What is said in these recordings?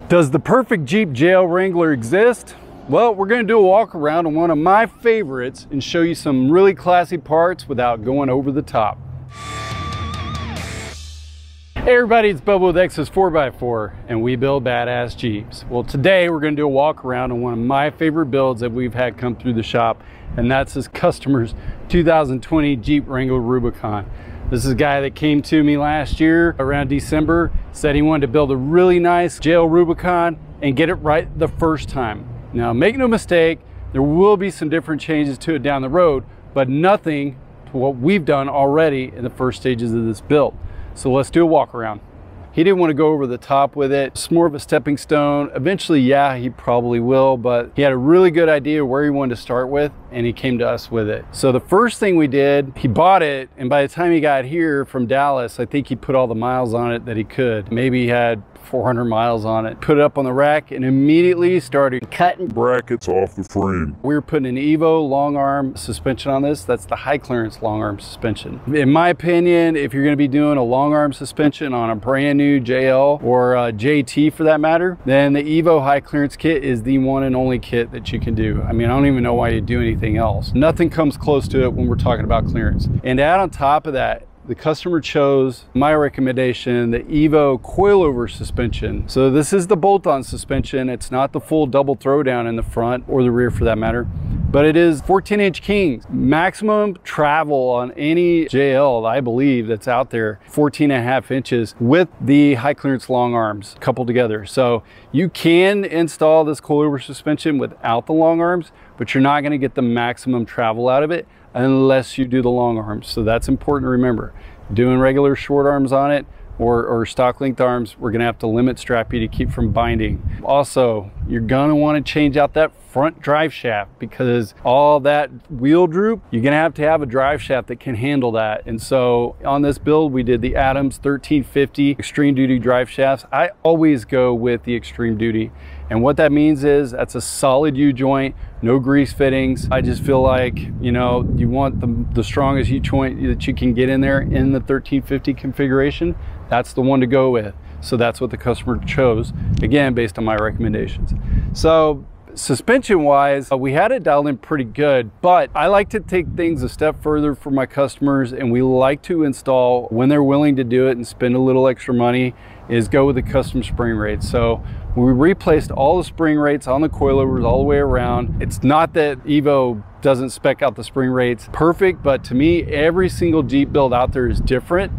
Does the perfect Jeep JL Wrangler exist? Well, we're going to do a walk around on one of my favorites and show you some really classy parts without going over the top. Hey everybody, it's Bubba with X's 4x4 and we build badass Jeeps. Well, today we're going to do a walk around on one of my favorite builds that we've had come through the shop, and that's this customer's 2020 Jeep Wrangler Rubicon. This is a guy that came to me last year around December, said he wanted to build a really nice JL Rubicon and get it right the first time. Now, make no mistake, there will be some different changes to it down the road, but nothing to what we've done already in the first stages of this build. So let's do a walk around. He didn't want to go over the top with it. It's more of a stepping stone. Eventually, yeah, he probably will, but he had a really good idea where he wanted to start with, and he came to us with it. So the first thing we did, he bought it, and by the time he got here from Dallas, I think he put all the miles on it that he could. Maybe he had 400 miles on it. Put it up on the rack and immediately started cutting brackets off the frame. We were putting an EVO Long-Arm Suspension on this. That's the high clearance long-arm suspension. In my opinion, if you're going to be doing a long-arm suspension on a brand new JL or JT for that matter, then the EVO high clearance kit is the one and only kit that you can do. I mean, I don't even know why you do anything else. Nothing comes close to it when we're talking about clearance. And to add on top of that, the customer chose my recommendation, the EVO Coilover Suspension. So this is the bolt-on suspension. It's not the full double throwdown in the front or the rear for that matter, but it is 14-inch kings. Maximum travel on any JL, I believe, that's out there, 14.5 inches with the high clearance long arms coupled together. So you can install this coilover suspension without the long arms, but you're not gonna get the maximum travel out of it unless you do the long arms. So that's important to remember. Doing regular short arms on it or stock length arms, we're gonna have to limit strappy to keep from binding. Also, you're gonna wanna change out that front drive shaft because all that wheel droop, you're gonna have to have a drive shaft that can handle that. And so on this build, we did the Adams 1350 extreme duty drive shafts. I always go with the extreme duty. And what that means is that's a solid U-joint, no grease fittings. I just feel like, you know, you want the strongest U-joint that you can get in there in the 1350 configuration. That's the one to go with. So that's what the customer chose, again, based on my recommendations. So suspension wise, we had it dialed in pretty good, but I like to take things a step further for my customers, and we like to install, when they're willing to do it and spend a little extra money, is go with the custom spring rates. So we replaced all the spring rates on the coilovers all the way around. It's not that EVO doesn't spec out the spring rates perfect, but to me, every single Jeep build out there is different.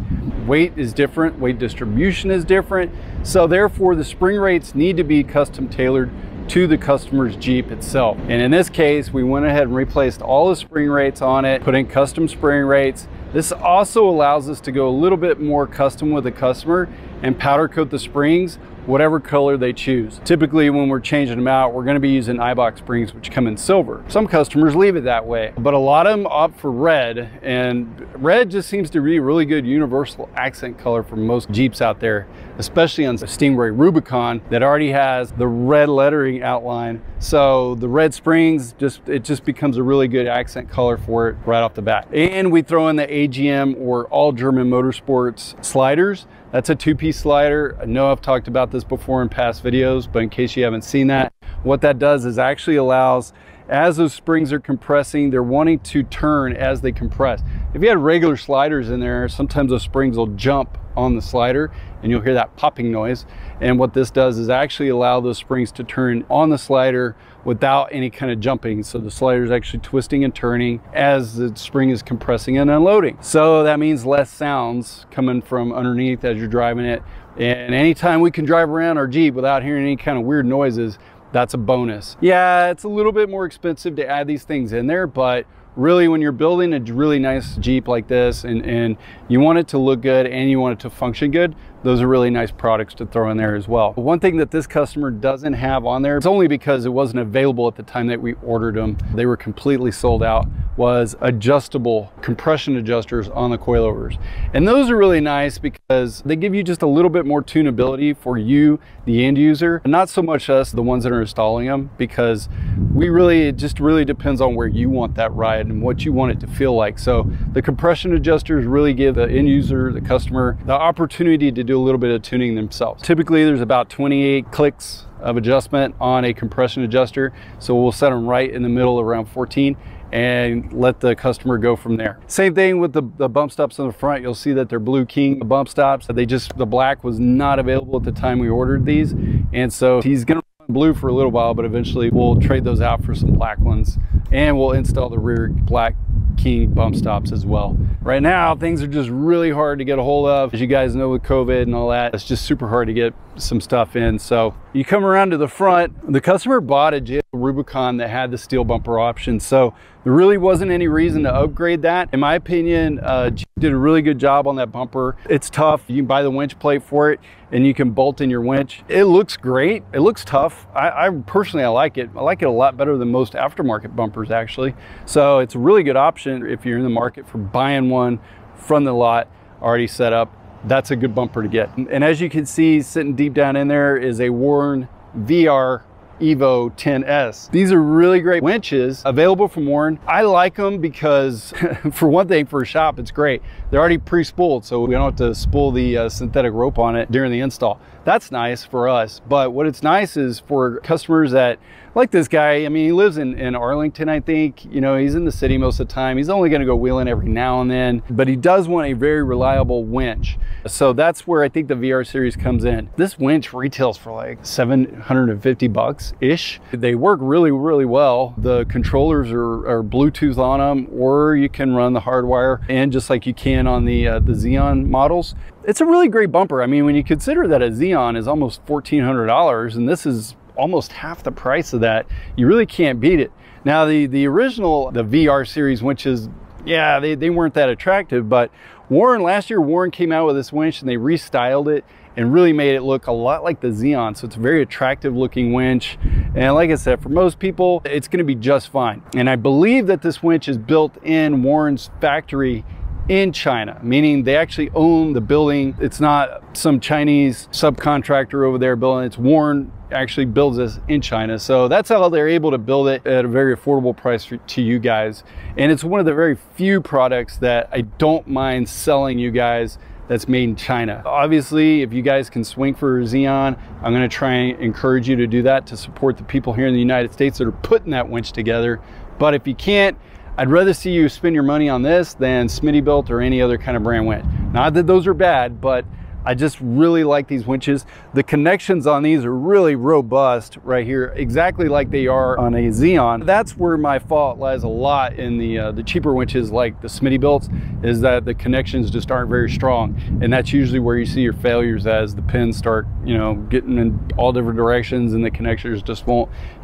Weight is different, weight distribution is different. So therefore the spring rates need to be custom tailored to the customer's Jeep itself. And in this case, we went ahead and replaced all the spring rates on it, put in custom spring rates. This also allows us to go a little bit more custom with the customer and powder coat the springs whatever color they choose. Typically when we're changing them out, we're gonna be using iBox springs, which come in silver. Some customers leave it that way, but a lot of them opt for red, and red just seems to be a really good universal accent color for most Jeeps out there, especially on the Stingray Rubicon that already has the red lettering outline. So the red springs, it just becomes a really good accent color for it right off the bat. And we throw in the AGM or All German Motorsports sliders. That's a two-piece slider. I know I've talked about this before in past videos, but in case you haven't seen that, what that does is actually allows, as those springs are compressing, they're wanting to turn as they compress. If you had regular sliders in there, sometimes those springs will jump on the slider and you'll hear that popping noise. And what this does is actually allow those springs to turn on the slider without any kind of jumping. So the slider is actually twisting and turning as the spring is compressing and unloading. So that means less sounds coming from underneath as you're driving it. And anytime we can drive around our Jeep without hearing any kind of weird noises, that's a bonus. Yeah, it's a little bit more expensive to add these things in there, but really when you're building a really nice Jeep like this and you want it to look good and you want it to function good, those are really nice products to throw in there as well. One thing that this customer doesn't have on there, it's only because it wasn't available at the time that we ordered them, they were completely sold out, was adjustable compression adjusters on the coilovers. And those are really nice because they give you just a little bit more tunability for you, the end user, and not so much us, the ones that are installing them, because it just really depends on where you want that ride and what you want it to feel like. So the compression adjusters really give the end user, the customer, the opportunity to do a little bit of tuning themselves. Typically there's about 28 clicks of adjustment on a compression adjuster, so we'll set them right in the middle around 14 and let the customer go from there. Same thing with the bump stops on the front. You'll see that they're Blue King bump stops. The black was not available at the time we ordered these, and so he's gonna run blue for a little while, but eventually we'll trade those out for some black ones, and we'll install the rear Black King bump stops as well. Right now things are just really hard to get a hold of. As you guys know, with COVID and all that, it's just super hard to get some stuff in. So you come around to the front, the customer bought a JL Rubicon that had the steel bumper option, so there really wasn't any reason to upgrade that. In my opinion, Jeep did a really good job on that bumper. It's tough. You can buy the winch plate for it and you can bolt in your winch. It looks great. It looks tough. I personally, I like it. I like it a lot better than most aftermarket bumpers actually. So it's a really good option if you're in the market for buying one from the lot already set up. That's a good bumper to get. And as you can see, sitting deep down in there is a Warn VR EVO 10S. These are really great winches available from Warn. I like them because for one thing, for a shop, it's great. They're already pre-spooled, so we don't have to spool the synthetic rope on it during the install. That's nice for us, but what it's nice is for customers that, like this guy, I mean, he lives in Arlington, I think. You know, he's in the city most of the time. He's only gonna go wheeling every now and then, but he does want a very reliable winch. So that's where I think the VR series comes in. This winch retails for like 750 bucks-ish. They work really, really well. The controllers are Bluetooth on them, or you can run the hardwire, and just like you can on the Xeon models. It's a really great bumper. I mean, when you consider that a Xeon is almost $1,400 and this is almost half the price of that, you really can't beat it. Now the original, the VR series winches, yeah, they weren't that attractive, but last year Warn came out with this winch and they restyled it and really made it look a lot like the Xeon. So it's a very attractive looking winch. And like I said, for most people, it's gonna be just fine. And I believe that this winch is built in Warn's factory in China, meaning they actually own the building. It's not some Chinese subcontractor over there building. It's Warn actually builds this in China. So that's how they're able to build it at a very affordable price to you guys. And it's one of the very few products that I don't mind selling you guys that's made in China. Obviously, if you guys can swing for Xeon, I'm gonna try and encourage you to do that to support the people here in the United States that are putting that winch together. But if you can't, I'd rather see you spend your money on this than Smittybilt or any other kind of brand winch. Not that those are bad, but I just really like these winches. The connections on these are really robust right here, exactly like they are on a Xeon. That's where my fault lies a lot in the cheaper winches like the Smittybilts, is that the connections just aren't very strong. And that's usually where you see your failures, as the pins start, you know, getting in all different directions and the connectors just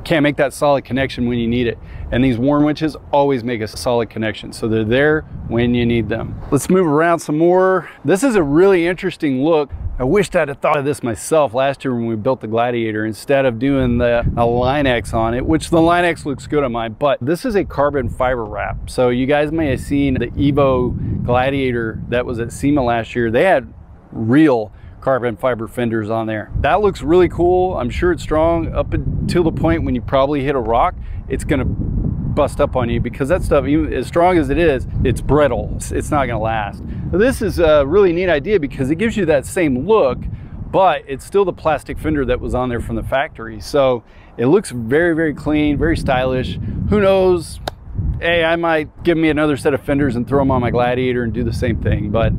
can't make that solid connection when you need it. And these Warn winches always make a solid connection, so they're there when you need them. Let's move around some more. This is a really interesting look. I wished I'd have thought of this myself last year when we built the Gladiator, instead of doing a Line X on it, which the Line X looks good on mine, but this is a carbon fiber wrap. So you guys may have seen the EVO Gladiator that was at SEMA last year. They had real carbon fiber fenders on there. That looks really cool. I'm sure it's strong up until the point when you probably hit a rock, it's gonna bust up on you, because that stuff, even as strong as it is, it's brittle. It's not gonna last. But this is a really neat idea because it gives you that same look, but it's still the plastic fender that was on there from the factory. So it looks very, very clean, very stylish. Who knows? Hey, I might give me another set of fenders and throw them on my Gladiator and do the same thing, but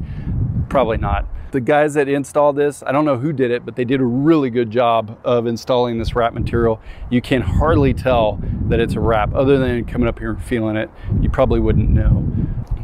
probably not. The guys that installed this, I don't know who did it, but they did a really good job of installing this wrap material. You can hardly tell that it's a wrap, other than coming up here and feeling it. You probably wouldn't know.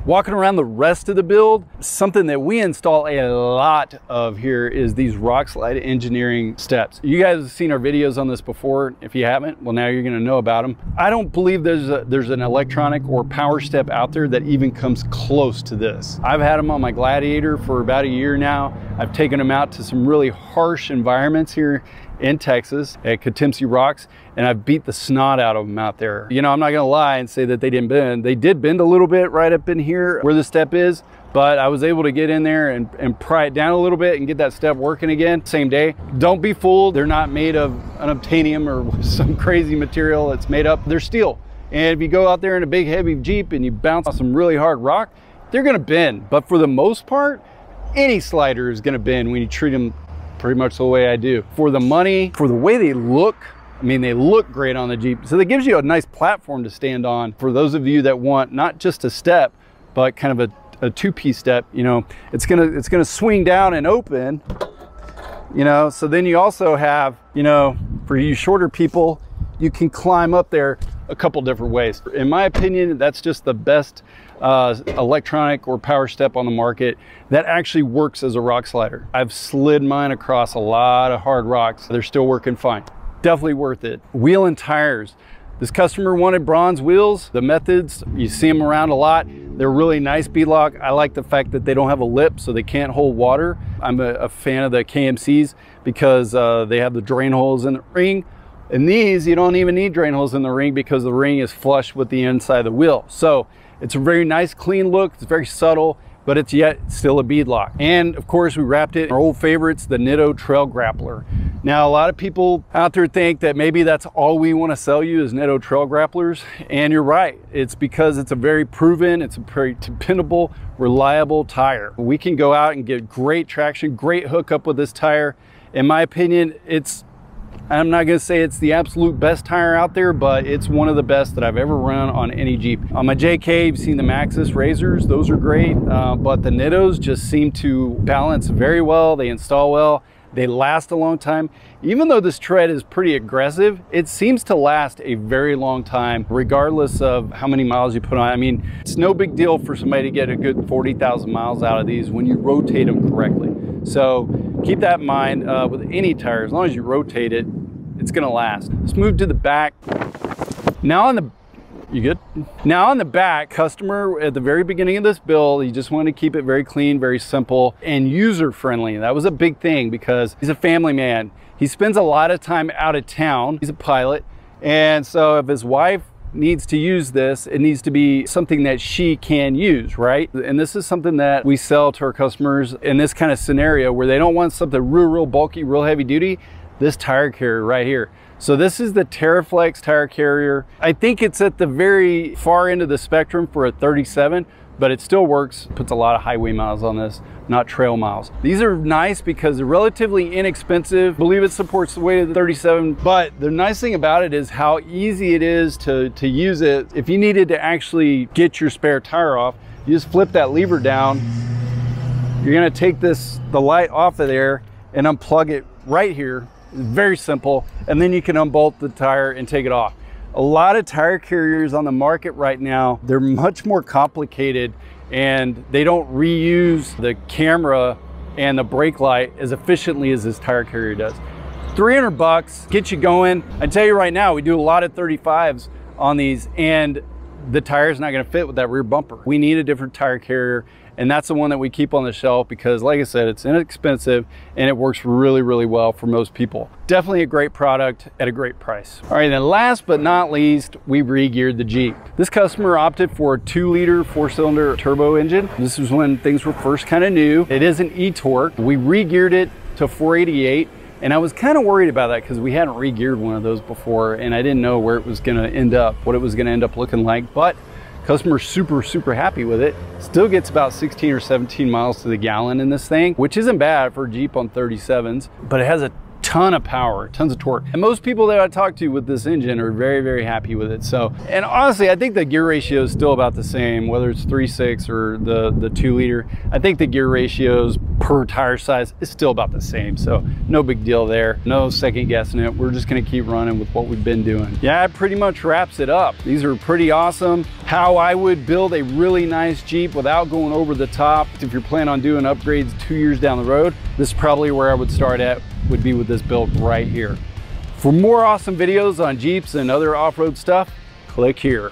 Walking around the rest of the build, something that we install a lot of here is these rock slide engineering steps. You guys have seen our videos on this before. If you haven't, well, now you're gonna know about them. I don't believe there's an electronic or power step out there that even comes close to this. I've had them on my Gladiator for about a year now. I've taken them out to some really harsh environments here in Texas at Katimsi Rocks, and I've beat the snot out of them out there. You know, I'm not gonna lie and say that they didn't bend. They did bend a little bit right up in here where the step is, but I was able to get in there and pry it down a little bit and get that step working again same day. Don't be fooled. They're not made of unobtainium or some crazy material that's made up. They're steel. And if you go out there in a big heavy Jeep and you bounce on some really hard rock, they're gonna bend. But for the most part, any slider is going to bend when you treat them pretty much the way I do. For the money, for the way they look, I mean, they look great on the Jeep. So that gives you a nice platform to stand on for those of you that want not just a step, but kind of a two-piece step. You know, it's gonna swing down and open, you know, so then you also have, you know, for you shorter people, you can climb up there a couple different ways. In my opinion, that's just the best electronic or power step on the market that actually works as a rock slider. I've slid mine across a lot of hard rocks. They're still working fine. Definitely worth it. Wheel and tires. This customer wanted bronze wheels. The Methods, you see them around a lot. They're really nice beadlock. I like the fact that they don't have a lip, so they can't hold water. I'm a fan of the KMCs because they have the drain holes in the ring. And these, you don't even need drain holes in the ring because the ring is flush with the inside of the wheel. So it's a very nice, clean look. It's very subtle, but it's yet still a beadlock. And of course, we wrapped it in our old favorites, the Nitto Trail Grappler. Now, a lot of people out there think that maybe that's all we want to sell you is Nitto Trail Grapplers. And you're right. It's because it's a very proven, it's a very dependable, reliable tire. We can go out and get great traction, great hookup with this tire. In my opinion, I'm not going to say it's the absolute best tire out there, but it's one of the best that I've ever run on any Jeep. On my JK, you've seen the Maxxis Razors. Those are great, but the Nittos just seem to balance very well. They install well. They last a long time. Even though this tread is pretty aggressive, it seems to last a very long time, regardless of how many miles you put on. I mean, it's no big deal for somebody to get a good 40,000 miles out of these when you rotate them correctly. So keep that in mind with any tire. As long as you rotate it, it's gonna last. Let's move to the back. Now on the, you good? Now on the back, customer at the very beginning of this build, he just wanted to keep it very clean, very simple, and user-friendly. That was a big thing because he's a family man. He spends a lot of time out of town. He's a pilot. And so if his wife needs to use this, it needs to be something that she can use, right? And this is something that we sell to our customers in this kind of scenario where they don't want something real bulky, real heavy duty. This tire carrier right here. So this is the TerraFlex tire carrier. I think it's at the very far end of the spectrum for a 37, but it still works. Puts a lot of highway miles on this, not trail miles. These are nice because they're relatively inexpensive. I believe it supports the weight of the 37, but the nice thing about it is how easy it is to use it. If you needed to actually get your spare tire off, you just flip that lever down. You're gonna take the light off of there and unplug it right here. Very simple, and then you can unbolt the tire and take it off. A lot of tire carriers on the market right now, they're much more complicated and they don't reuse the camera and the brake light as efficiently as this tire carrier does. 300 bucks, get you going. I tell you right now, we do a lot of 35s on these and the tire's not gonna fit with that rear bumper. We need a different tire carrier, and that's the one that we keep on the shelf because, like I said, it's inexpensive and it works really well for most people. Definitely a great product at a great price. All right, then last but not least, we re-geared the Jeep. This customer opted for a 2-liter 4-cylinder turbo engine. This was when things were first kind of new. It is an e-torque. We re-geared it to 488. And I was kind of worried about that because we hadn't re-geared one of those before and I didn't know where it was going to end up, what it was going to end up looking like. But customer's super happy with it. Still gets about 16 or 17 miles to the gallon in this thing, which isn't bad for a Jeep on 37s, but it has a ton of power, tons of torque. And most people that I talk to with this engine are very happy with it. So, and honestly, I think the gear ratio is still about the same, whether it's 3.6 or the 2-liter. I think the gear ratios per tire size is still about the same. So no big deal there. No second guessing it. We're just gonna keep running with what we've been doing. Yeah, it pretty much wraps it up. These are pretty awesome. How I would build a really nice Jeep without going over the top. If you're planning on doing upgrades 2 years down the road, this is probably where I would start at, would be with this build right here. For more awesome videos on Jeeps and other off-road stuff, click here.